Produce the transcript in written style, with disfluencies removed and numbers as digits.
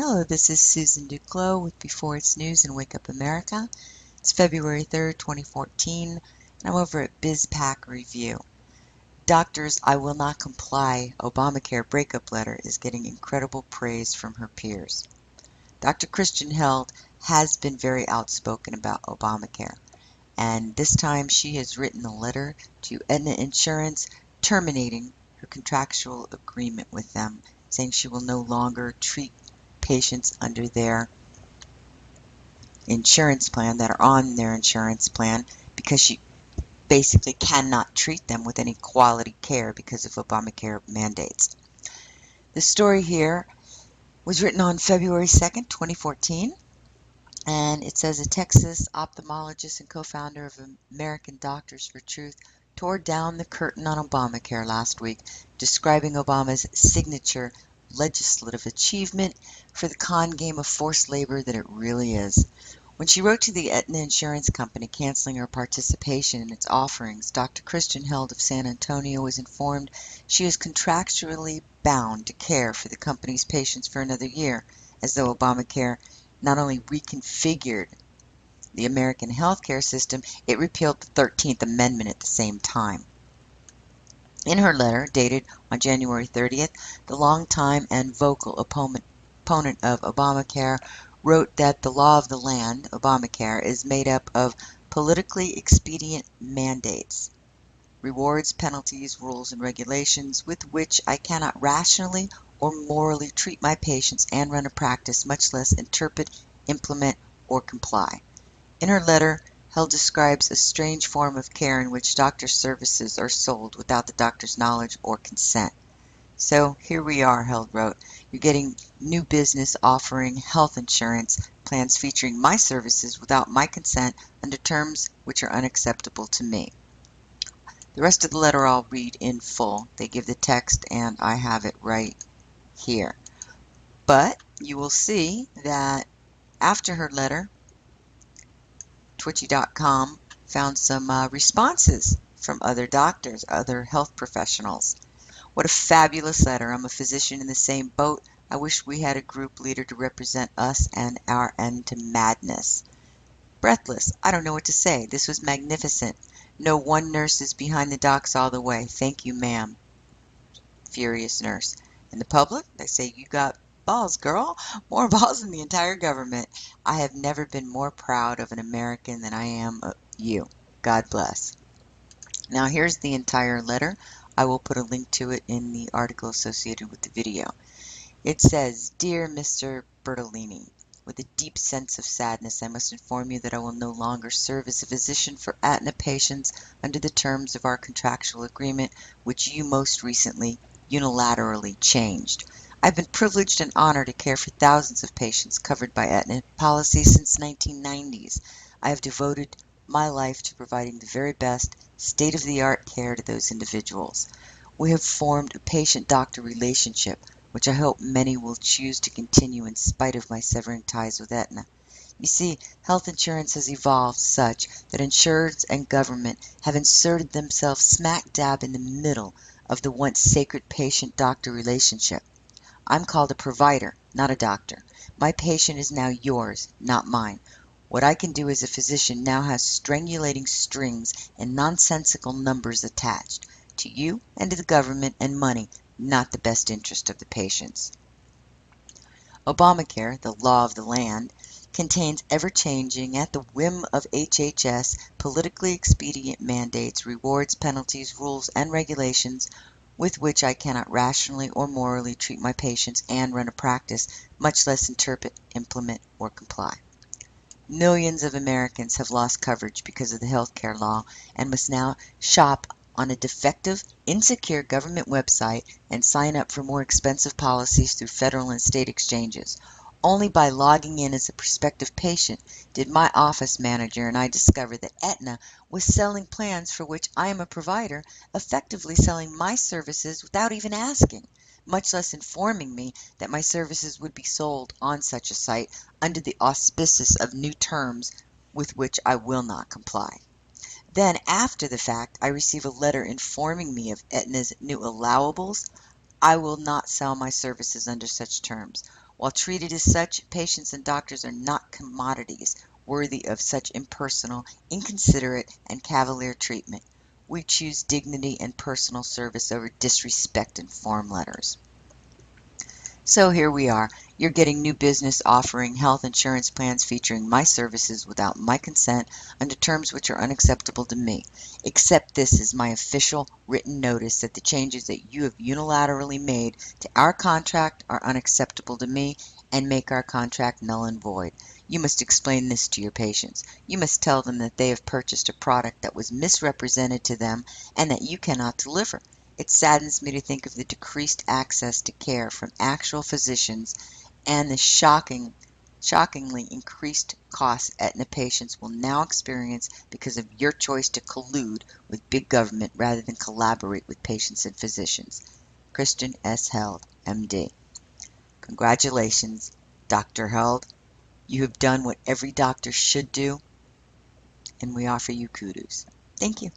Hello, this is Susan Duclos with Before It's News and Wake Up America. It's February 3rd, 2014, and I'm over at BizPack Review. Doctors, I will not comply. Obamacare breakup letter is getting incredible praise from her peers. Dr. Kristin has been very outspoken about Obamacare, and this time she has written a letter to Aetna Insurance terminating her contractual agreement with them, saying she will no longer treat patients under their insurance plan that are on their insurance plan because she basically cannot treat them with any quality care because of Obamacare mandates. The story here was written on February 2nd, 2014, and it says a Texas ophthalmologist and co-founder of American Doctors for Truth tore down the curtain on Obamacare last week, describing Obama's signature legislative achievement for the con game of forced labor that it really is. When she wrote to the Aetna Insurance Company canceling her participation in its offerings, Dr. Kristin Held of San Antonio was informed she is contractually bound to care for the company's patients for another year, as though Obamacare not only reconfigured the American healthcare system, it repealed the 13th Amendment at the same time. In her letter, dated on January 30th, the longtime and vocal opponent of Obamacare wrote that the law of the land, Obamacare, is made up of politically expedient mandates, rewards, penalties, rules, and regulations with which I cannot rationally or morally treat my patients and run a practice, much less interpret, implement, or comply. In her letter, Held describes a strange form of care in which doctor services are sold without the doctor's knowledge or consent. So here we are, Held wrote. You're getting new business offering health insurance plans featuring my services without my consent under terms which are unacceptable to me. The rest of the letter I'll read in full. They give the text and I have it right here. But you will see that after her letter, Twitchy.com found some responses from other doctors, other health professionals. What a fabulous letter. I'm a physician in the same boat. I wish we had a group leader to represent us and our end to madness. Breathless. I don't know what to say. This was magnificent. No one nurse is behind the docs all the way. Thank you, ma'am. Furious nurse. And the public? They say, you got balls, girl. More balls than the entire government. I have never been more proud of an American than I am of you. God bless. Now here's the entire letter. I will put a link to it in the article associated with the video. It says, Dear Mr. Bertolini, with a deep sense of sadness, I must inform you that I will no longer serve as a physician for Aetna patients under the terms of our contractual agreement, which you most recently unilaterally changed. I've been privileged and honored to care for thousands of patients covered by Aetna policy since the 1990s. I have devoted my life to providing the very best state-of-the-art care to those individuals. We have formed a patient-doctor relationship, which I hope many will choose to continue in spite of my severing ties with Aetna. You see, health insurance has evolved such that insurers and government have inserted themselves smack dab in the middle of the once sacred patient-doctor relationship. I'm called a provider, not a doctor. My patient is now yours, not mine. What I can do as a physician now has strangulating strings and nonsensical numbers attached. To you and to the government and money, not the best interest of the patients. Obamacare, the law of the land, contains ever-changing, at the whim of HHS, politically expedient mandates, rewards, penalties, rules, and regulations with which I cannot rationally or morally treat my patients and run a practice, much less interpret, implement, or comply. Millions of Americans have lost coverage because of the health care law and must now shop on a defective, insecure government website and sign up for more expensive policies through federal and state exchanges. Only by logging in as a prospective patient did my office manager and I discover that Aetna was selling plans for which I am a provider, effectively selling my services without even asking, much less informing me that my services would be sold on such a site under the auspices of new terms with which I will not comply. Then, after the fact, I receive a letter informing me of Aetna's new allowables. I will not sell my services under such terms. While treated as such, patients and doctors are not commodities worthy of such impersonal, inconsiderate, and cavalier treatment. We choose dignity and personal service over disrespect and form letters. So here we are. You're getting new business offering health insurance plans featuring my services without my consent under terms which are unacceptable to me. Accept this as my official written notice that the changes that you have unilaterally made to our contract are unacceptable to me and make our contract null and void. You must explain this to your patients. You must tell them that they have purchased a product that was misrepresented to them and that you cannot deliver. It saddens me to think of the decreased access to care from actual physicians and the shockingly increased costs Aetna patients will now experience because of your choice to collude with big government rather than collaborate with patients and physicians. Kristin S. Held, MD. Congratulations, Dr. Held. You have done what every doctor should do, and we offer you kudos. Thank you.